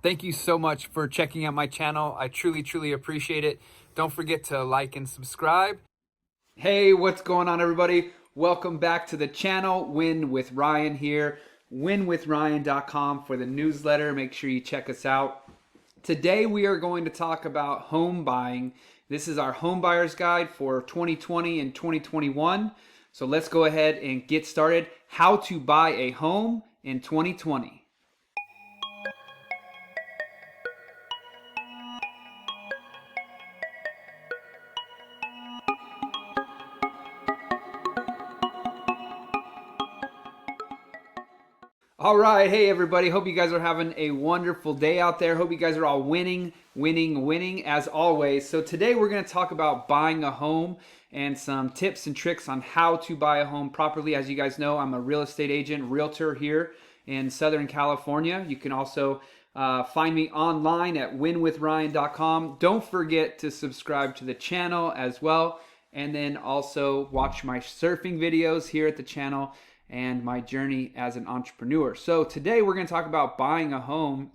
Thank you so much for checking out my channel. I truly appreciate it. Don't forget to like and subscribe. Hey, what's going on, everybody? Welcome back to the channel. Win with Ryan here. winwithryan.com for the newsletter. Make sure you check us out. Today we are going to talk about home buying. This is our home buyer's guide for 2020 and 2021. So let's go ahead and get started. How to buy a home in 2020. All right, hey everybody. Hope you guys are having a wonderful day out there. Hope you guys are all winning as always. So today we're going to talk about buying a home and some tips and tricks on how to buy a home properly. As you guys know, I'm a real estate agent, realtor here in Southern California. You can also find me online at winwithryan.com. Don't forget to subscribe to the channel as well, and then also watch my surfing videos here at the channel and my journey as an entrepreneur. So today we're going to talk about buying a home.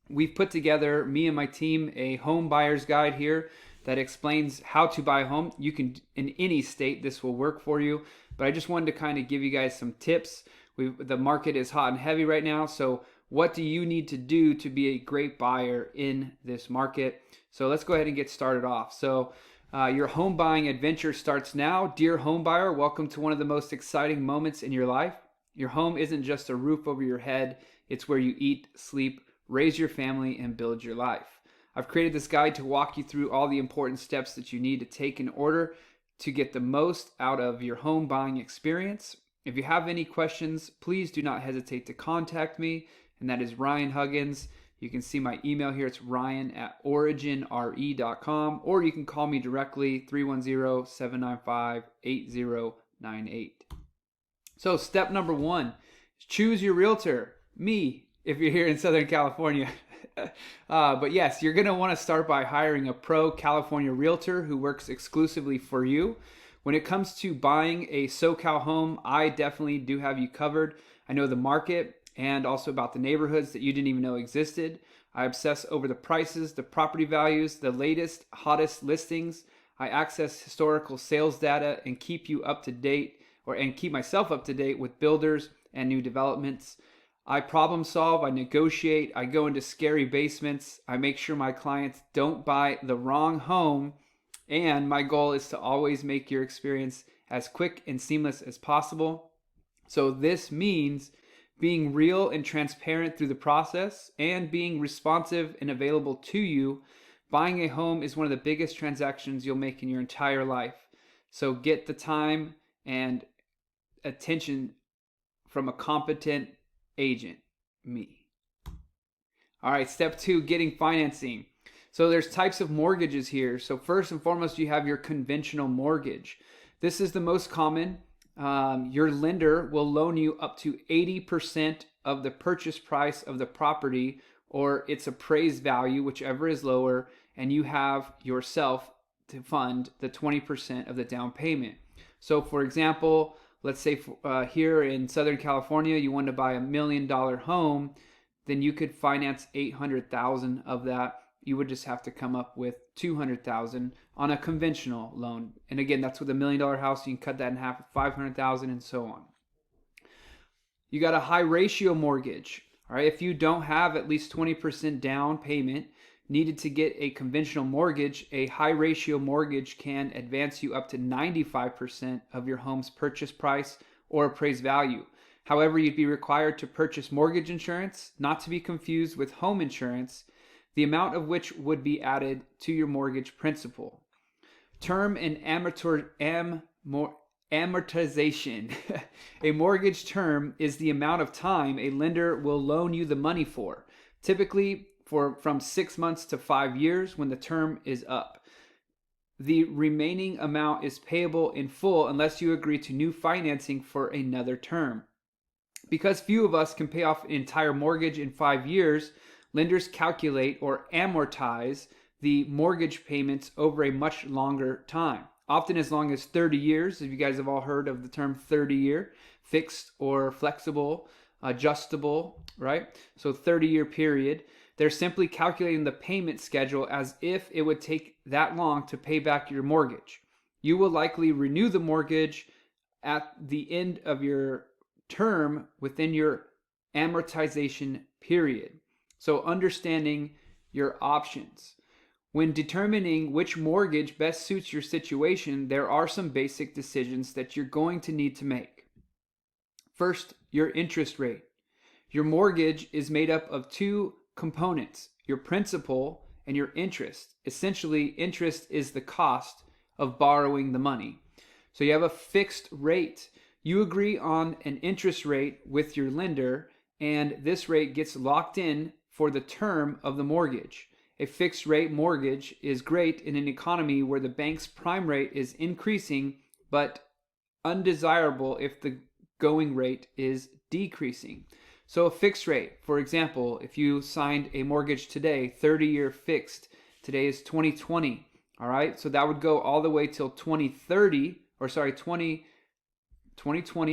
We've put together, me and my team, a home buyer's guide here that explains how to buy a home. You can, in any state, this will work for you. But I just wanted to kind of give you guys some tips. The market is hot and heavy right now. So what do you need to do to be a great buyer in this market? So let's go ahead and get started off. So your home buying adventure starts now. Dear home buyer, welcome to one of the most exciting moments in your life. Your home isn't just a roof over your head. It's where you eat, sleep, raise your family, and build your life. I've created this guide to walk you through all the important steps that you need to take in order to get the most out of your home buying experience. If you have any questions, please do not hesitate to contact me, and that is Ryan Huggins. You can see my email here. It's ryan@originre.com, or you can call me directly, 310-795-8098. So step number one, choose your realtor. Me, if you're here in Southern California. But yes, you're going to want to start by hiring a pro California realtor who works exclusively for you. When it comes to buying a SoCal home, I definitely do have you covered. I know the market and also about the neighborhoods that you didn't even know existed. I obsess over the prices, the property values, the latest, hottest listings. I access historical sales data and keep you up to date, and keep myself up to date with builders and new developments. I problem solve, I negotiate, I go into scary basements. I make sure my clients don't buy the wrong home, and my goal is to always make your experience as quick and seamless as possible. So this means being real and transparent through the process and being responsive and available to you. Buying a home is one of the biggest transactions you'll make in your entire life. So get the time and attention from a competent agent, me. All right, step two, getting financing. So there's types of mortgages here. So first and foremost, you have your conventional mortgage. This is the most common. Your lender will loan you up to 80% of the purchase price of the property or its appraised value, whichever is lower, and you have yourself to fund the 20% of the down payment. So for example, let's say here in Southern California, you want to buy $1 million home, then you could finance $800,000 of that. You would just have to come up with $200,000 on a conventional loan. And again, that's with $1 million house. You can cut that in half at $500,000 and so on. You got a high ratio mortgage. All right, if you don't have at least 20% down payment needed to get a conventional mortgage, a high ratio mortgage can advance you up to 95% of your home's purchase price or appraised value. However, you'd be required to purchase mortgage insurance, not to be confused with home insurance, the amount of which would be added to your mortgage principal. Term and amortization. A mortgage term is the amount of time a lender will loan you the money for, typically from 6 months to 5 years when the term is up. The remaining amount is payable in full unless you agree to new financing for another term. Because few of us can pay off an entire mortgage in 5 years, lenders calculate or amortize the mortgage payments over a much longer time, often as long as 30 years. If you guys have all heard of the term 30-year, fixed or flexible, adjustable, right? So 30-year period. They're simply calculating the payment schedule as if it would take that long to pay back your mortgage. You will likely renew the mortgage at the end of your term within your amortization period. So understanding your options. When determining which mortgage best suits your situation, there are some basic decisions that you're going to need to make. First, your interest rate. Your mortgage is made up of two components, your principal and your interest. Essentially, interest is the cost of borrowing the money. So you have a fixed rate. You agree on an interest rate with your lender, and this rate gets locked in for the term of the mortgage. A fixed rate mortgage is great in an economy where the bank's prime rate is increasing, but undesirable if the going rate is decreasing. So a fixed rate, for example, if you signed a mortgage today, 30-year fixed, today is 2020, all right? So that would go all the way till 2020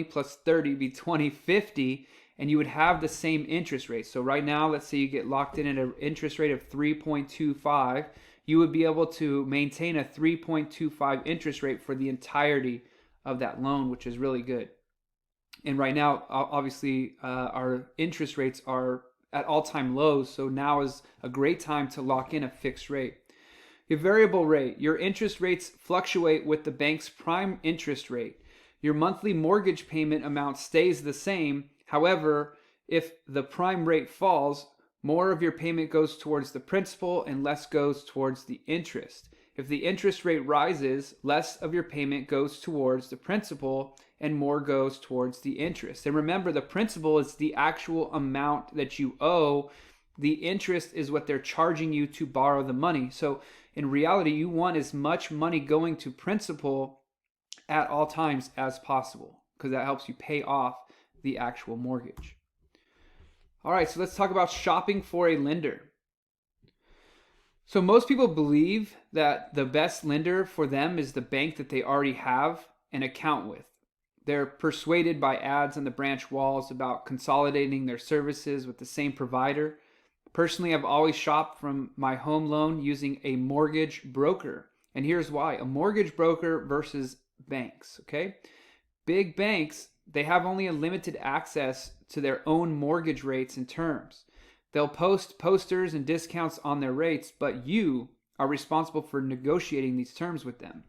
plus 30 be 2050, and you would have the same interest rate. So right now, let's say you get locked in at an interest rate of 3.25, you would be able to maintain a 3.25 interest rate for the entirety of that loan, which is really good. And right now, obviously, our interest rates are at all-time lows, so now is a great time to lock in a fixed rate. Your variable rate. Your interest rates fluctuate with the bank's prime interest rate. Your monthly mortgage payment amount stays the same. However, if the prime rate falls, more of your payment goes towards the principal and less goes towards the interest. If the interest rate rises, less of your payment goes towards the principal and more goes towards the interest. And remember, the principal is the actual amount that you owe. The interest is what they're charging you to borrow the money. So in reality, you want as much money going to principal at all times as possible, because that helps you pay off the actual mortgage. All right, so let's talk about shopping for a lender. So most people believe that the best lender for them is the bank that they already have an account with. They're persuaded by ads on the branch walls about consolidating their services with the same provider. Personally, I've always shopped from my home loan using a mortgage broker. And here's why. A mortgage broker versus banks, okay? Big banks, they have only a limited access to their own mortgage rates and terms. They'll post posters and discounts on their rates, but you are responsible for negotiating these terms with them.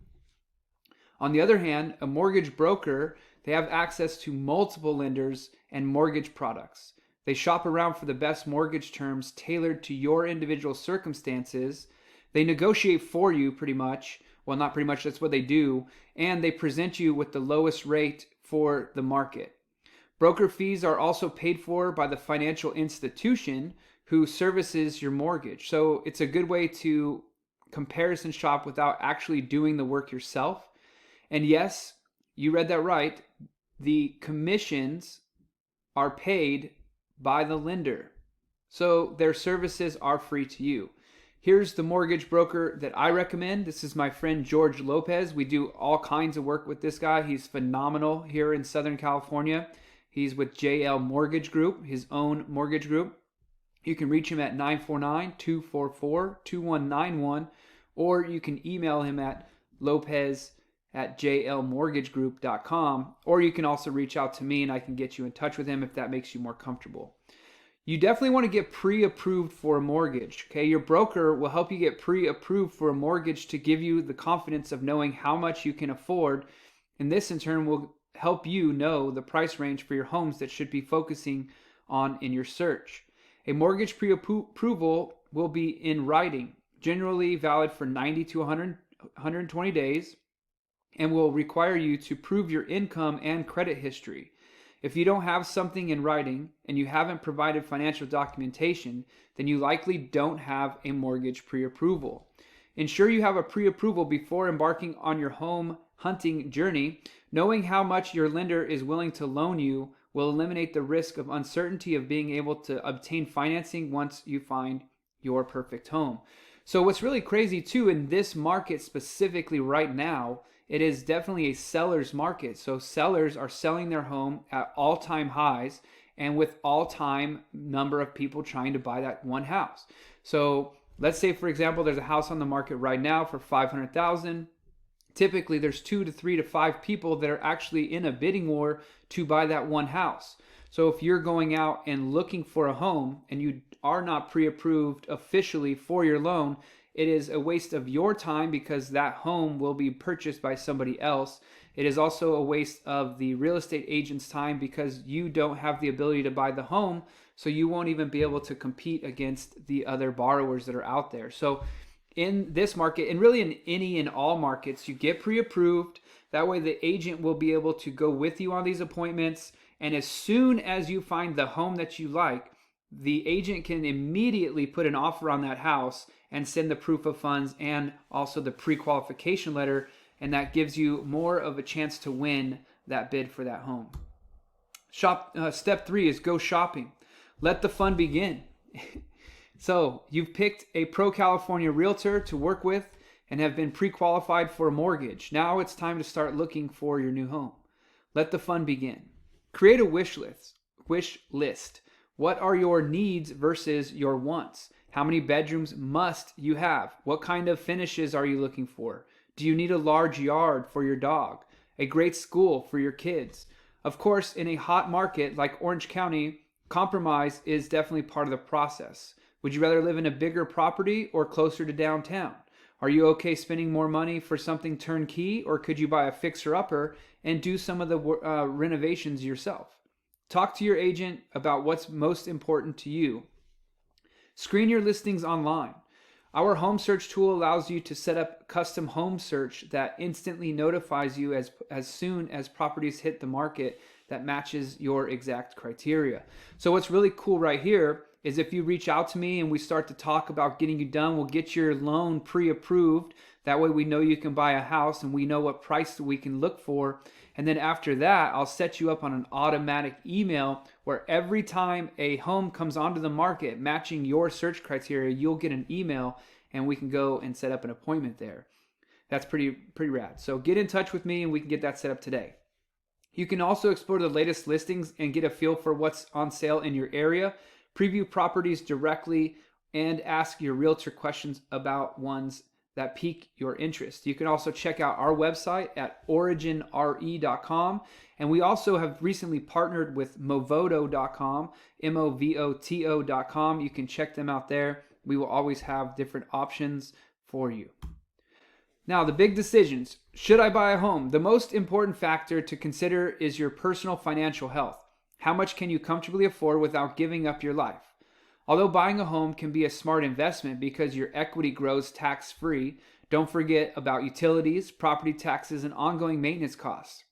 On the other hand, a mortgage broker, they have access to multiple lenders and mortgage products. They shop around for the best mortgage terms tailored to your individual circumstances. They negotiate for you pretty much. Well, not pretty much, that's what they do. And they present you with the lowest rate for the market. Broker fees are also paid for by the financial institution who services your mortgage. So it's a good way to comparison shop without actually doing the work yourself. And yes, you read that right. The commissions are paid by the lender. So their services are free to you. Here's the mortgage broker that I recommend. This is my friend George Lopez. We do all kinds of work with this guy. He's phenomenal here in Southern California. He's with JL Mortgage Group, his own mortgage group. You can reach him at 949-244-2191, or you can email him at lopez@jlmortgagegroup.com, or you can also reach out to me and I can get you in touch with him if that makes you more comfortable. You definitely want to get pre-approved for a mortgage, okay? Your broker will help you get pre-approved for a mortgage to give you the confidence of knowing how much you can afford, and this in turn will help you know the price range for your homes that should be focusing on in your search. A mortgage pre-approval will be in writing, generally valid for 90 to 120 days, and will require you to prove your income and credit history. If you don't have something in writing and you haven't provided financial documentation, then you likely don't have a mortgage pre-approval. Ensure you have a pre-approval before embarking on your home hunting journey. Knowing how much your lender is willing to loan you will eliminate the risk of uncertainty of being able to obtain financing once you find your perfect home. So what's really crazy too, in this market specifically right now, it is definitely a seller's market. So sellers are selling their home at all-time highs, and with all-time number of people trying to buy that one house. So let's say, for example, there's a house on the market right now for $500,000. Typically, there's 2 to 3 to 5 people that are actually in a bidding war to buy that one house. So if you're going out and looking for a home and you are not pre-approved officially for your loan, it is a waste of your time because that home will be purchased by somebody else. It is also a waste of the real estate agent's time because you don't have the ability to buy the home, so you won't even be able to compete against the other borrowers that are out there. So in this market, and really in any and all markets, you get pre-approved. That way the agent will be able to go with you on these appointments. And as soon as you find the home that you like, the agent can immediately put an offer on that house and send the proof of funds and also the pre-qualification letter. And that gives you more of a chance to win that bid for that home. Step 3 is go shopping. Let the fun begin. So you've picked a pro-California realtor to work with and have been pre-qualified for a mortgage. Now it's time to start looking for your new home. Let the fun begin. Create a wish list. What are your needs versus your wants? How many bedrooms must you have? What kind of finishes are you looking for? Do you need a large yard for your dog? A great school for your kids? Of course, in a hot market like Orange County, compromise is definitely part of the process. Would you rather live in a bigger property or closer to downtown? Are you okay spending more money for something turnkey, or could you buy a fixer-upper and do some of the renovations yourself? Talk to your agent about what's most important to you. Screen your listings online. Our home search tool allows you to set up custom home search that instantly notifies you as soon as properties hit the market that matches your exact criteria. So what's really cool right here is if you reach out to me and we start to talk about getting you done, we'll get your loan pre-approved. That way we know you can buy a house and we know what price we can look for. And then after that, I'll set you up on an automatic email where every time a home comes onto the market matching your search criteria, you'll get an email and we can go and set up an appointment there. That's pretty rad. So get in touch with me and we can get that set up today. You can also explore the latest listings and get a feel for what's on sale in your area. Preview properties directly and ask your realtor questions about ones that pique your interest. You can also check out our website at originre.com. And we also have recently partnered with movoto.com, movoto.com. You can check them out there. We will always have different options for you. Now, the big decisions. Should I buy a home? The most important factor to consider is your personal financial health. How much can you comfortably afford without giving up your life? Although buying a home can be a smart investment because your equity grows tax-free, don't forget about utilities, property taxes, and ongoing maintenance costs.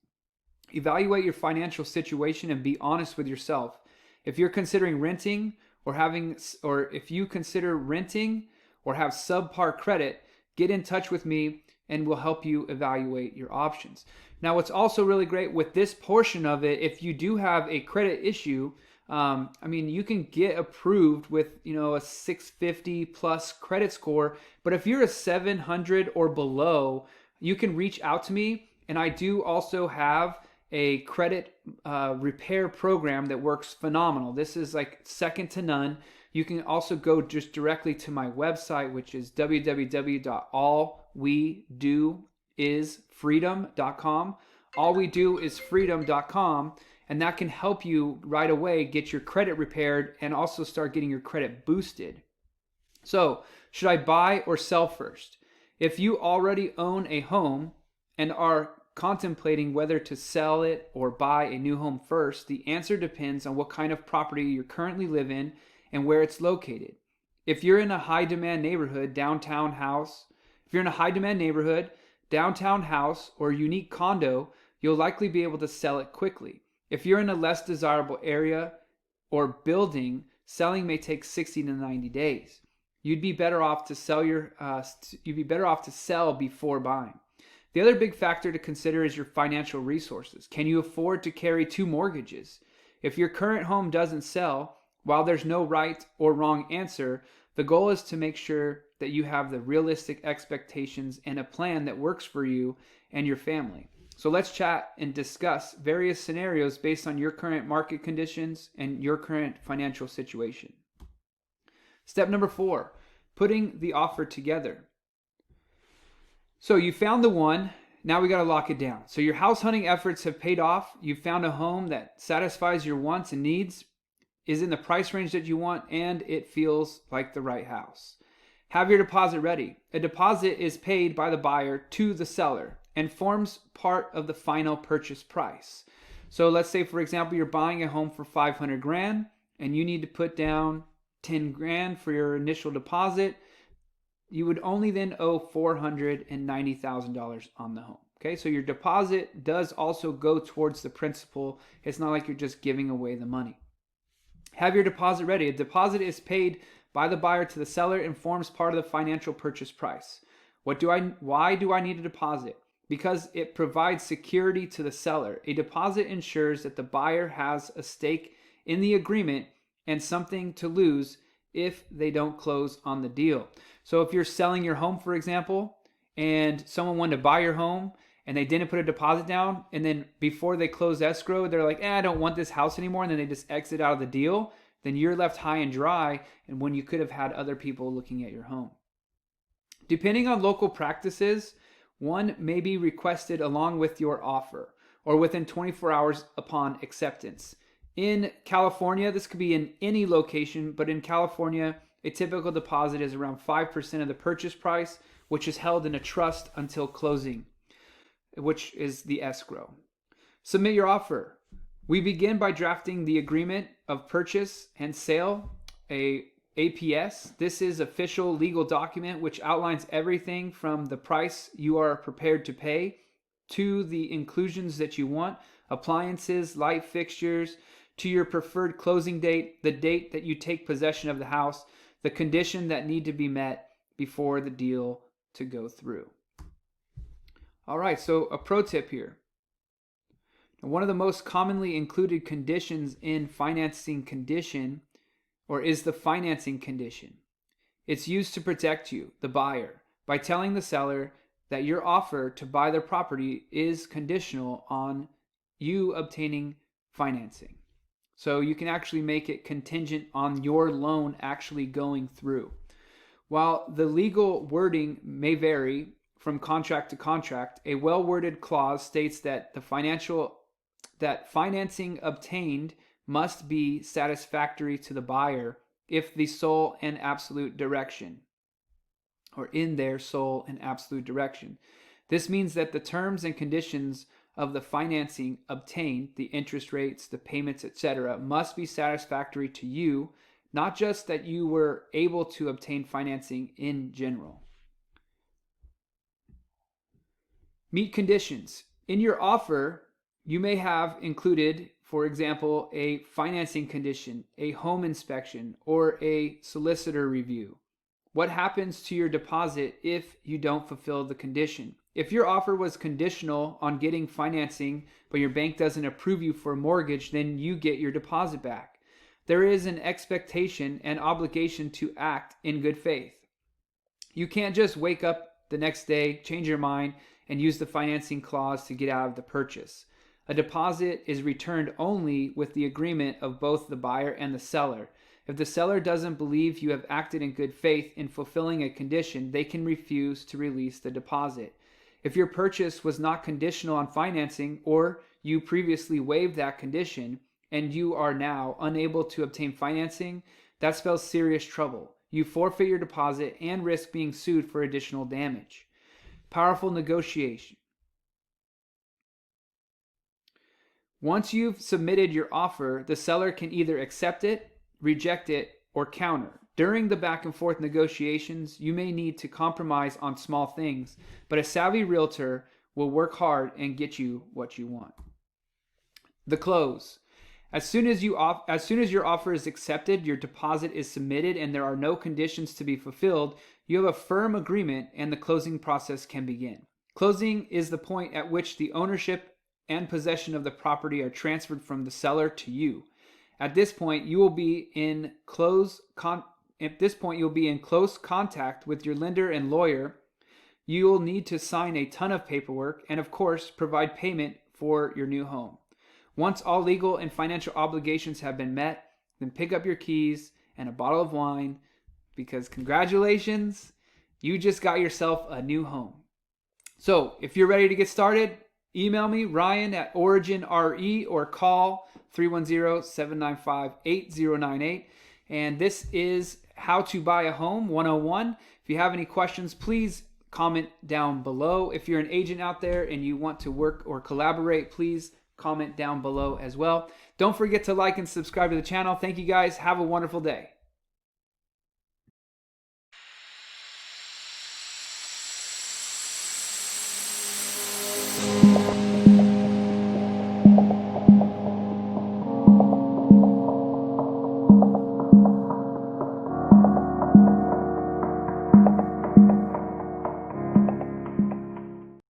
Evaluate your financial situation and be honest with yourself. If you're considering renting or if you consider renting or have subpar credit, get in touch with me and we'll help you evaluate your options. Now, what's also really great with this portion of it, if you do have a credit issue, you can get approved with, a 650 plus credit score. But if you're a 700 or below, you can reach out to me. And I do also have a credit repair program that works phenomenal. This is like second to none. You can also go just directly to my website, which is www.allwedoisfreedom.com. Allwedoisfreedom.com. And that can help you right away get your credit repaired and also start getting your credit boosted. So, should I buy or sell first? If you already own a home and are contemplating whether to sell it or buy a new home first, the answer depends on what kind of property you currently live in and where it's located. If you're in a high-demand neighborhood, downtown house, or unique condo, you'll likely be able to sell it quickly. If you're in a less desirable area or building, selling may take 60 to 90 days. You'd be better off to sell before buying. The other big factor to consider is your financial resources. Can you afford to carry 2 mortgages? If your current home doesn't sell, while there's no right or wrong answer, the goal is to make sure that you have the realistic expectations and a plan that works for you and your family. So let's chat and discuss various scenarios based on your current market conditions and your current financial situation. Step number 4, putting the offer together. So you found the one, now we got to lock it down. So your house hunting efforts have paid off. You found a home that satisfies your wants and needs, is in the price range that you want, and it feels like the right house. Have your deposit ready. A deposit is paid by the buyer to the seller and forms part of the final purchase price. So let's say, for example, you're buying a home for $500,000 and you need to put down $10,000 for your initial deposit. You would only then owe $490,000 on the home. Okay, so your deposit does also go towards the principal. It's not like you're just giving away the money. Have your deposit ready. A deposit is paid by the buyer to the seller and forms part of the financial purchase price. Why do I need a deposit? Because it provides security to the seller. A deposit ensures that the buyer has a stake in the agreement and something to lose if they don't close on the deal. So if you're selling your home, for example, and someone wanted to buy your home and they didn't put a deposit down, and then before they close escrow, they're like, I don't want this house anymore, and then they just exit out of the deal, then you're left high and dry, and when you could have had other people looking at your home. Depending on local practices, one may be requested along with your offer or within 24 hours upon acceptance. In California, this could be in any location, but in California, a typical deposit is around 5% of the purchase price, which is held in a trust until closing, which is the escrow. Submit your offer. We begin by drafting the agreement of purchase and sale, a APS. This is official legal document which outlines everything from the price you are prepared to pay to the inclusions that you want, appliances, light fixtures, to your preferred closing date, the date that you take possession of the house, the condition that need to be met before the deal to go through. All right, so a pro tip here. One of the most commonly included conditions in financing condition is the financing condition. It's used to protect you, the buyer, by telling the seller that your offer to buy their property is conditional on you obtaining financing. So you can actually make it contingent on your loan actually going through. While the legal wording may vary from contract to contract, a well-worded clause states that financing obtained must be satisfactory to the buyer if the sole and absolute direction, or in their sole and absolute direction. This means that the terms and conditions of the financing obtained, the interest rates, the payments, etc., must be satisfactory to you, not just that you were able to obtain financing in general. Meet conditions. In your offer, you may have included, for example, a financing condition, a home inspection, or a solicitor review. What happens to your deposit if you don't fulfill the condition? If your offer was conditional on getting financing, but your bank doesn't approve you for a mortgage, then you get your deposit back. There is an expectation and obligation to act in good faith. You can't just wake up the next day, change your mind, and use the financing clause to get out of the purchase. A deposit is returned only with the agreement of both the buyer and the seller. If the seller doesn't believe you have acted in good faith in fulfilling a condition, they can refuse to release the deposit. If your purchase was not conditional on financing, or you previously waived that condition and you are now unable to obtain financing, that spells serious trouble. You forfeit your deposit and risk being sued for additional damage. Powerful negotiation. Once you've submitted your offer, the seller can either accept it, reject it, or counter. During the back and forth negotiations, you may need to compromise on small things, but a savvy realtor will work hard and get you what you want. The close. As soon as your offer is accepted, your deposit is submitted, and there are no conditions to be fulfilled, you have a firm agreement and the closing process can begin. Closing is the point at which the ownership and possession of the property are transferred from the seller to you. At this point, you'll be in close contact with your lender and lawyer You'll need to sign a ton of paperwork and, of course, provide payment for your new home. Once all legal and financial obligations have been met, then pick up your keys and a bottle of wine, because congratulations, you just got yourself a new home. So if you're ready to get started, email me, Ryan at OriginRE, or call 310-795-8098. And this is How to Buy a Home 101. If you have any questions, please comment down below. If you're an agent out there and you want to work or collaborate, please comment down below as well. Don't forget to like and subscribe to the channel. Thank you guys. Have a wonderful day.